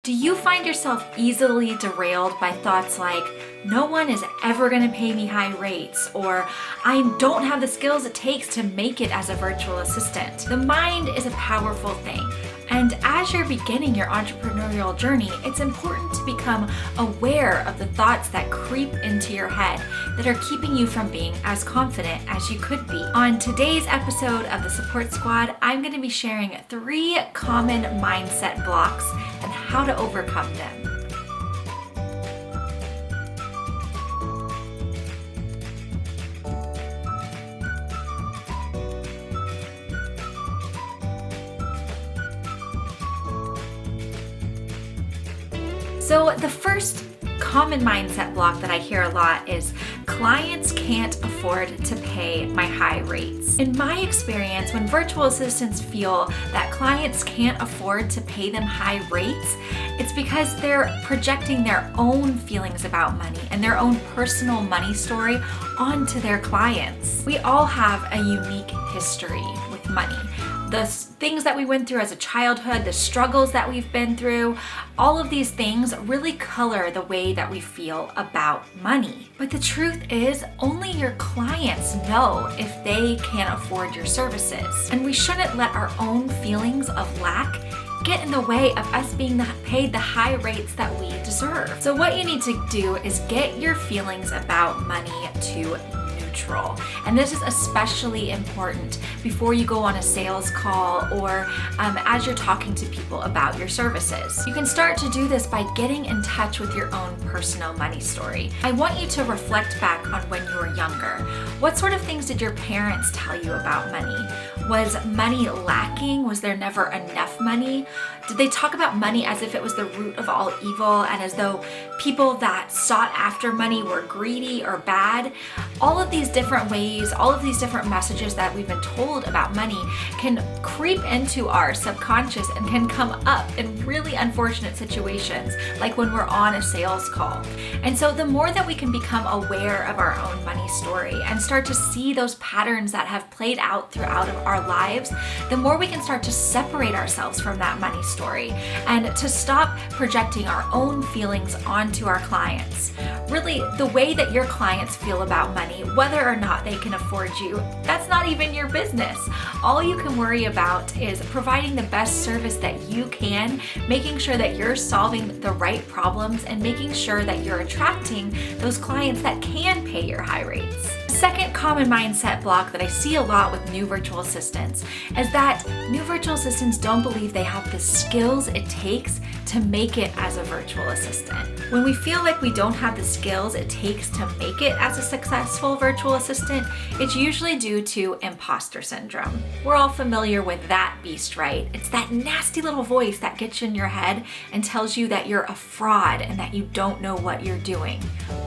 Do you find yourself easily derailed by thoughts like, no one is ever going to pay me high rates, or I don't have the skills it takes to make it as a virtual assistant? The mind is a powerful thing. And as you're beginning your entrepreneurial journey, it's important to become aware of the thoughts that creep into your head that are keeping you from being as confident as you could be. On today's episode of the Support Squad, I'm going to be sharing 3 common mindset blocks and how to overcome them. So the first common mindset block that I hear a lot is clients can't afford to pay my high rates. In my experience, when virtual assistants feel that clients can't afford to pay them high rates, it's because they're projecting their own feelings about money and their own personal money story onto their clients. We all have a unique history with money. The things that we went through as a childhood, the struggles that we've been through, all of these things really color the way that we feel about money. But the truth is, only your clients know if they can afford your services. And we shouldn't let our own feelings of lack get in the way of us being paid the high rates that we deserve. So what you need to do is get your feelings about money to neutral. And this is especially important before you go on a sales call or as you're talking to people about your services. You can start to do this by getting in touch with your own personal money story. I want you to reflect back on when you were younger. What sort of things did your parents tell you about money? Was money lacking? Was there never enough money? Did they talk about money as if it was the root of all evil and as though people that sought after money were greedy or bad? All of these different ways, all of these different messages that we've been told about money can creep into our subconscious and can come up in really unfortunate situations, like when we're on a sales call. And so the more that we can become aware of our own money story and start to see those patterns that have played out throughout our lives, the more we can start to separate ourselves from that money story and to stop projecting our own feelings onto our clients. Really, the way that your clients feel about money, whether or not they can afford you, that's not even your business. All you can worry about is providing the best service that you can, making sure that you're solving the right problems, and making sure that you're attracting those clients that can pay your high rates. Second common mindset block that I see a lot with new virtual assistants is that new virtual assistants don't believe they have the skills it takes to make it as a virtual assistant. When we feel like we don't have the skills it takes to make it as a successful virtual assistant, it's usually due to imposter syndrome. We're all familiar with that beast, right? It's that nasty little voice that gets in your head and tells you that you're a fraud and that you don't know what you're doing.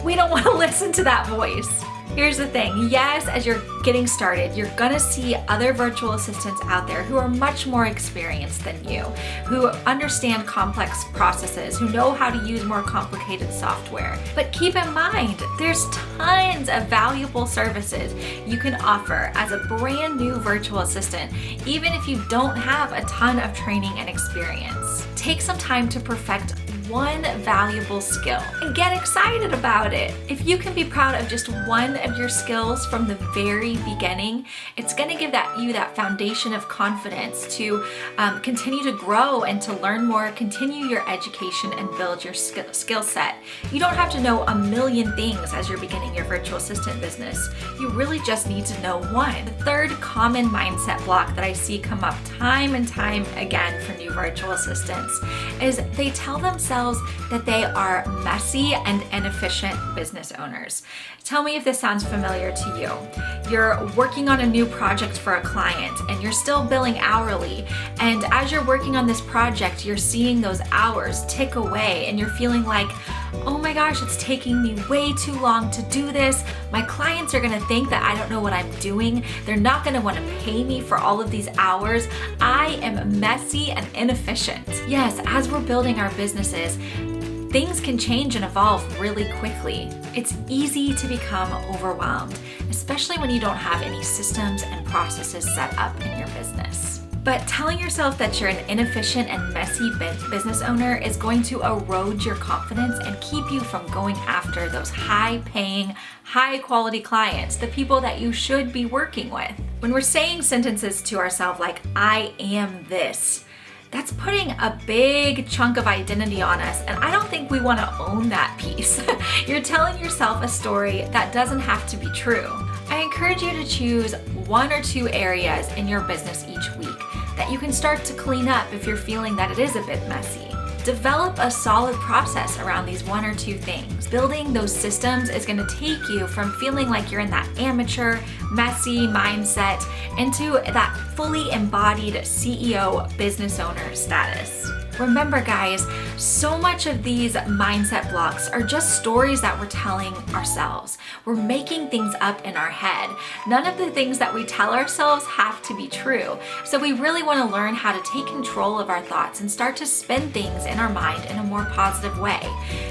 We don't want to listen to that voice. Here's the thing, yes, as you're getting started, you're gonna see other virtual assistants out there who are much more experienced than you, who understand complex processes, who know how to use more complicated software. But keep in mind, there's tons of valuable services you can offer as a brand new virtual assistant, even if you don't have a ton of training and experience. Take some time to perfect one valuable skill and get excited about it. If you can be proud of just one of your skills from the very beginning, it's going to give you that foundation of confidence to continue to grow and to learn more, continue your education, and build your skill set. You don't have to know a million things as you're beginning your virtual assistant business. You really just need to know one. The third common mindset block that I see come up time and time again for new virtual assistants is they tell themselves that they are messy and inefficient business owners. Tell me if this sounds familiar to you. You're working on a new project for a client and you're still billing hourly. And as you're working on this project, you're seeing those hours tick away and you're feeling like, oh my gosh, it's taking me way too long to do this. My clients are gonna think that I don't know what I'm doing. They're not gonna wanna pay me for all of these hours. I am messy and inefficient. Yes, as we're building our businesses, things can change and evolve really quickly. It's easy to become overwhelmed, especially when you don't have any systems and processes set up in your business. But telling yourself that you're an inefficient and messy business owner is going to erode your confidence and keep you from going after those high-paying, high-quality clients, the people that you should be working with. When we're saying sentences to ourselves like, I am this, that's putting a big chunk of identity on us, and I don't think we want to own that piece. You're telling yourself a story that doesn't have to be true. I encourage you to choose 1 or 2 areas in your business each week that you can start to clean up if you're feeling that it is a bit messy. Develop a solid process around these 1 or 2 things. Building those systems is going to take you from feeling like you're in that amateur, messy mindset into that fully embodied CEO business owner status. Remember guys, so much of these mindset blocks are just stories that we're telling ourselves. We're making things up in our head. None of the things that we tell ourselves have to be true. So we really want to learn how to take control of our thoughts and start to spin things in our mind in a more positive way.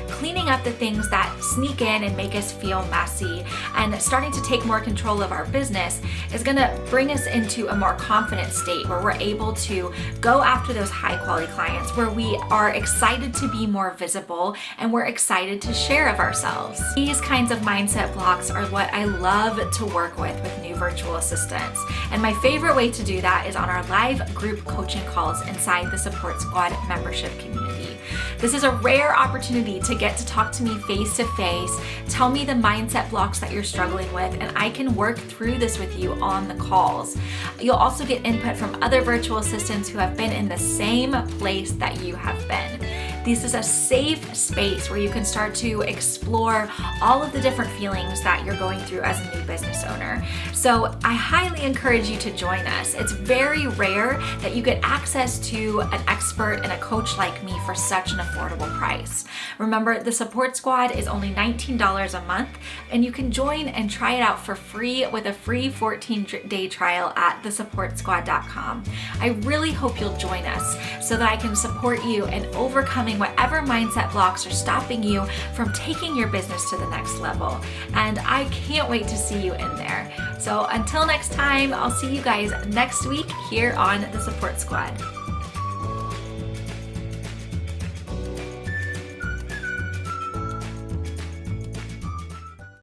Cleaning up the things that sneak in and make us feel messy and starting to take more control of our business is going to bring us into a more confident state where we're able to go after those high quality clients, where we are excited to be more visible and we're excited to share of ourselves. These kinds of mindset blocks are what I love to work with new virtual assistants. And my favorite way to do that is on our live group coaching calls inside the Support Squad membership community. This is a rare opportunity to get to talk to me face to face, tell me the mindset blocks that you're struggling with, and I can work through this with you on the calls. You'll also get input from other virtual assistants who have been in the same place that you have been. This is a safe space where you can start to explore all of the different feelings that you're going through as a new business owner. So I highly encourage you to join us. It's very rare that you get access to an expert and a coach like me for such an affordable price. Remember, the Support Squad is only $19 a month, and you can join and try it out for free with a free 14-day trial at thesupportsquad.com. I really hope you'll join us so that I can support you in overcoming whatever mindset blocks are stopping you from taking your business to the next level. And I can't wait to see you in there. So until next time, I'll see you guys next week here on the Support Squad.